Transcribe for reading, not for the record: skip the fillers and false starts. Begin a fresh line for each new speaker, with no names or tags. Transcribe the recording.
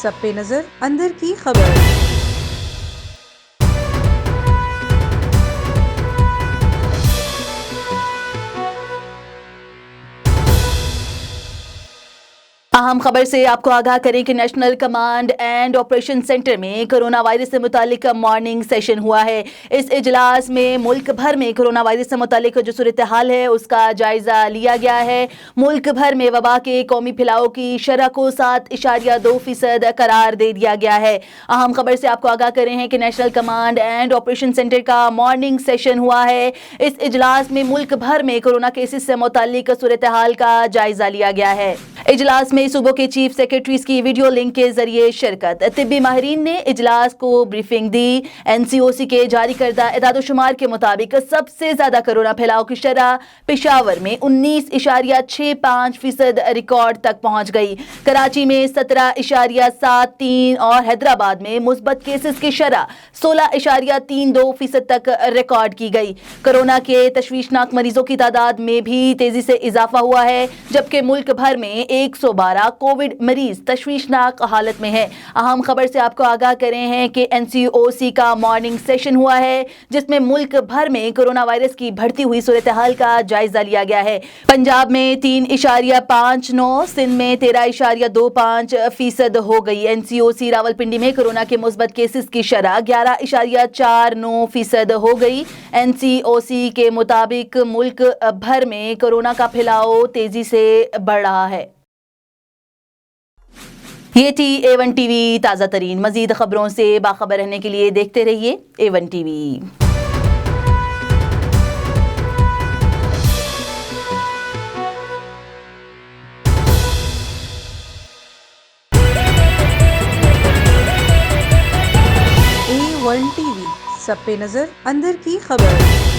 सब पे नजर अंदर की खबर।
अहम खबर से आपको आगाह करें कि national command and operation centre में कोरोना वायरस से मुतालिक मॉर्निंग सेशन हुआ है। इस इजलास में मुल्क भर में कोरोना वायरस से मुतालिक जो सूरत हाल है उसका जायजा लिया गया है। मुल्क भर में वबा के कौमी फैलाव की शरह को 7.2% करार दे दिया गया है। अहम खबर से आपको आगाह करें हैं कि national command and operation centre का मॉर्निंग सेशन हुआ है। इस इजलास में मुल्क भर में कोरोना केसेस से मुतालिक सूरत हाल का जायजा लिया गया है। इजलास में सूबों के चीफ सेक्रेटरीज की वीडियो लिंक के जरिए शिरकत। तिब्बी माहिरीन ने इजलास को ब्रीफिंग दी। NCOC के जारी करदा एदादोशुमार के मुताबिक सबसे ज्यादा कोरोना फैलाव की शरह पेशावर में 19.65% रिकॉर्ड तक पहुंच गई। कराची में 17.73 और हैदराबाद में मुस्बत केसेस की शरह 16.32% तक रिकॉर्ड की गई। कोरोना के तशवीशनाक मरीजों की तादाद में भी तेजी से इजाफा हुआ है, जबकि मुल्क भर में 112 कोविड मरीज तशवीशनाक हालत में है। अहम खबर से आपको आगाह करें हैं कि NCOC का मॉर्निंग सेशन हुआ है, जिसमें मुल्क भर में कोरोना वायरस की बढ़ती हुई सूरत हाल का जायजा लिया गया है। पंजाब में 3.59, सिंध में 13.25% हो गई। NCOC रावलपिंडी में कोरोना के मुस्बत केसेस की शरह 11.49% हो गई। NCOC के मुताबिक मुल्क भर में कोरोना का फैलाव तेजी से बढ़ रहा है। ये थी A1 TV ताज़ा तरीन। मजीद खबरों से बाखबर रहने के लिए देखते रहिए A1 TV।
A1 TV सब पे नजर अंदर की खबर।